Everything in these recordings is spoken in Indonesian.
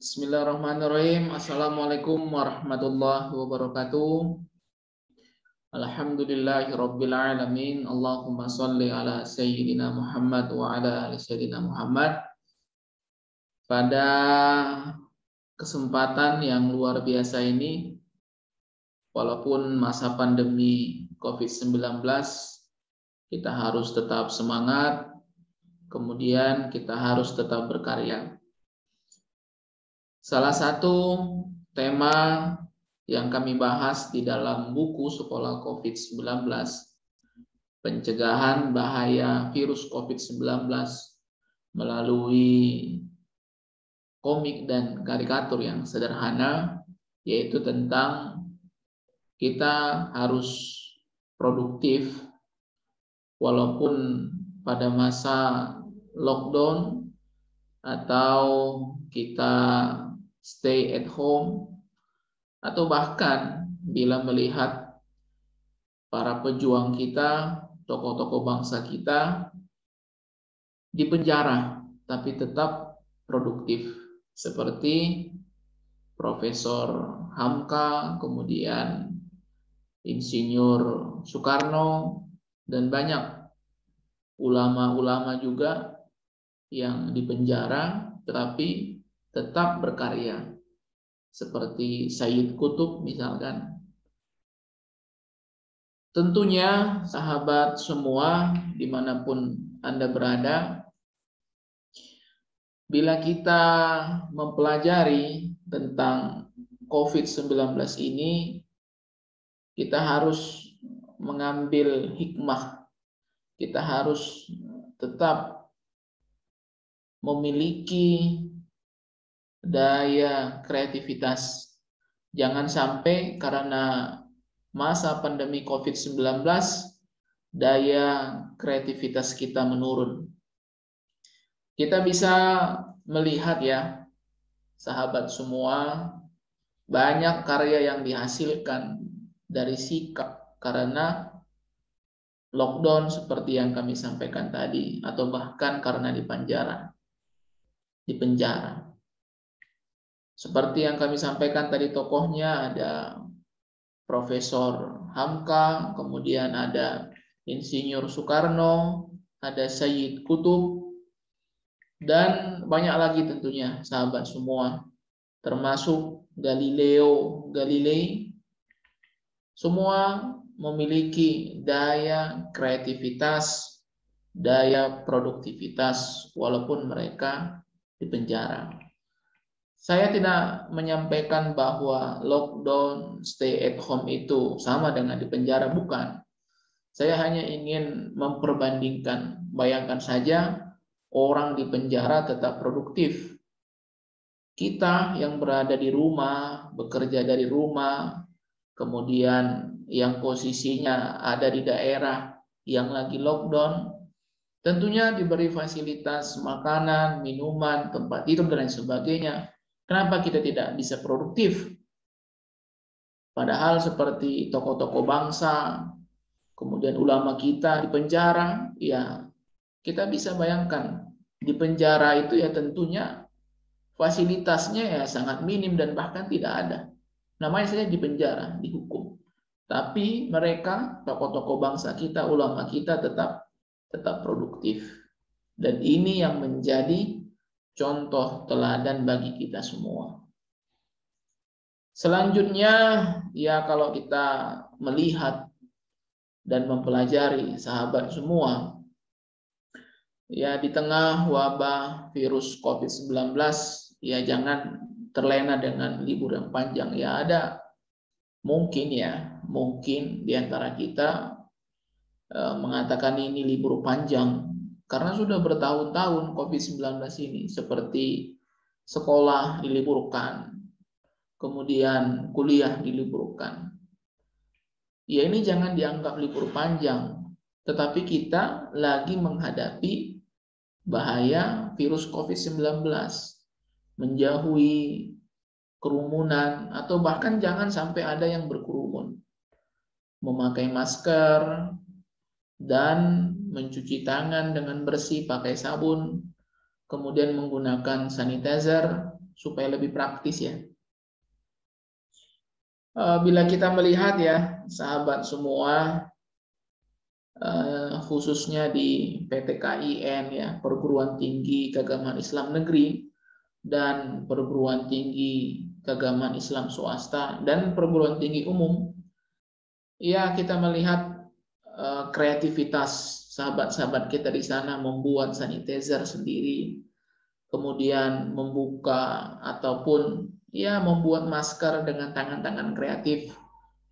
Bismillahirrahmanirrahim. Assalamualaikum warahmatullahi wabarakatuh. Alhamdulillahirabbil alamin. Allahumma shalli ala sayyidina Muhammad wa ala ali sayyidina Muhammad. Pada kesempatan yang luar biasa ini, walaupun masa pandemi COVID-19, kita harus tetap semangat, kemudian kita harus tetap berkarya. Salah satu tema yang kami bahas di dalam buku Sekolah COVID-19, pencegahan bahaya virus COVID-19 melalui komik dan karikatur yang sederhana, yaitu tentang kita harus produktif walaupun pada masa lockdown atau kita stay at home, atau bahkan bila melihat para pejuang kita, tokoh-tokoh bangsa kita di penjara, tapi tetap produktif, seperti Profesor Hamka, kemudian Insinyur Soekarno, dan banyak ulama-ulama juga yang di penjara tetapi tetap berkarya, seperti Sayyid Qutb misalkan. Tentunya sahabat semua dimanapun Anda berada, bila kita mempelajari tentang COVID-19 ini, kita harus mengambil hikmah, kita harus tetap memiliki daya kreativitas. Jangan sampai karena masa pandemi COVID-19 daya kreativitas kita menurun. Kita bisa melihat ya, sahabat semua, banyak karya yang dihasilkan dari sikap karena lockdown seperti yang kami sampaikan tadi, atau bahkan karena di penjara. Seperti yang kami sampaikan tadi, tokohnya ada Profesor Hamka, kemudian ada Insinyur Soekarno, ada Sayyid Qutb, dan banyak lagi tentunya sahabat semua, termasuk Galileo Galilei. Semua memiliki daya kreativitas, daya produktivitas, walaupun mereka di penjara. Saya tidak menyampaikan bahwa lockdown, stay at home itu sama dengan di penjara, bukan. Saya hanya ingin memperbandingkan. Bayangkan saja orang di penjara tetap produktif. Kita yang berada di rumah, bekerja dari rumah, kemudian yang posisinya ada di daerah yang lagi lockdown, tentunya diberi fasilitas makanan, minuman, tempat tidur, dan lain sebagainya. Kenapa kita tidak bisa produktif? Padahal seperti tokoh-tokoh bangsa, kemudian ulama kita di penjara, ya kita bisa bayangkan di penjara itu ya tentunya fasilitasnya ya sangat minim dan bahkan tidak ada. Namanya saja di penjara, dihukum. Tapi mereka, tokoh-tokoh bangsa kita, ulama kita tetap produktif. Dan ini yang menjadi contoh teladan bagi kita semua. Selanjutnya, ya kalau kita melihat dan mempelajari sahabat semua, ya di tengah wabah virus COVID-19, ya jangan terlena dengan libur yang panjang. Ya ada mungkin di antara kita mengatakan ini libur panjang karena sudah bertahun-tahun COVID-19 ini, seperti sekolah diliburkan, kemudian kuliah diliburkan. Ya ini jangan dianggap libur panjang, tetapi kita lagi menghadapi bahaya virus COVID-19, menjauhi kerumunan, atau bahkan jangan sampai ada yang berkerumun, memakai masker, dan mencuci tangan dengan bersih pakai sabun, kemudian menggunakan sanitizer, supaya lebih praktis ya. Bila kita melihat ya, sahabat semua, khususnya di PTKIN ya, Perguruan Tinggi Keagamaan Islam Negeri, dan perguruan tinggi keagamaan Islam swasta dan perguruan tinggi umum, ya kita melihat kreativitas sahabat-sahabat kita di sana membuat sanitizer sendiri, kemudian membuka ataupun ya membuat masker dengan tangan-tangan kreatif,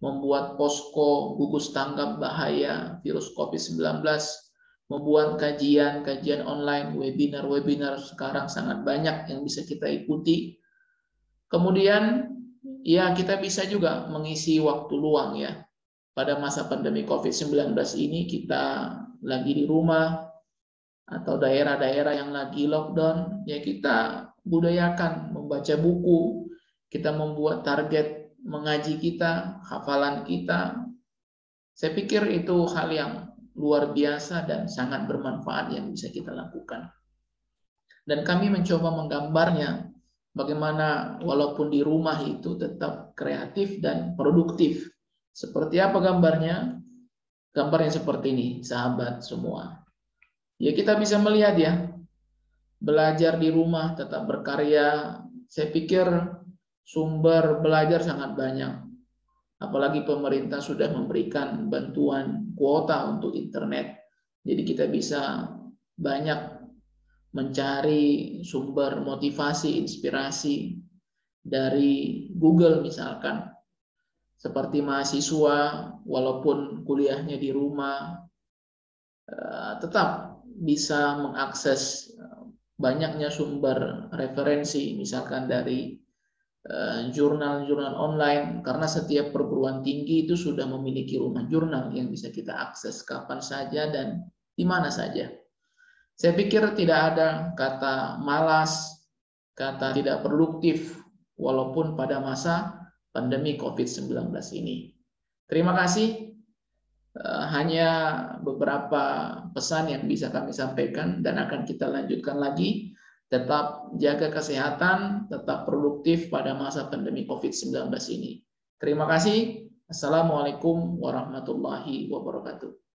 membuat posko gugus tanggap bahaya virus COVID-19, membuat kajian online, webinar sekarang sangat banyak yang bisa kita ikuti. Kemudian ya kita bisa juga mengisi waktu luang ya. Pada masa pandemi COVID-19 ini kita lagi di rumah atau daerah-daerah yang lagi lockdown, ya kita budayakan membaca buku, kita membuat target mengaji kita, hafalan kita. Saya pikir itu hal yang luar biasa dan sangat bermanfaat yang bisa kita lakukan. Dan kami mencoba menggambarnya bagaimana walaupun di rumah itu tetap kreatif dan produktif. Seperti apa gambarnya? Gambarnya seperti ini, sahabat semua. Ya kita bisa melihat ya, belajar di rumah tetap berkarya. Saya pikir sumber belajar sangat banyak. Apalagi pemerintah sudah memberikan bantuan kuota untuk internet. Jadi kita bisa banyak mencari sumber motivasi, inspirasi dari Google misalkan. Seperti mahasiswa, walaupun kuliahnya di rumah, tetap bisa mengakses banyaknya sumber referensi, misalkan dari jurnal-jurnal online, karena setiap perguruan tinggi itu sudah memiliki rumah jurnal yang bisa kita akses kapan saja dan di mana saja. Saya pikir tidak ada kata malas, kata tidak produktif, walaupun pada masa pandemi COVID-19 ini. Terima kasih. Hanya beberapa pesan yang bisa kami sampaikan dan akan kita lanjutkan lagi. Tetap jaga kesehatan, tetap produktif pada masa pandemi COVID-19 ini. Terima kasih. Assalamualaikum warahmatullahi wabarakatuh.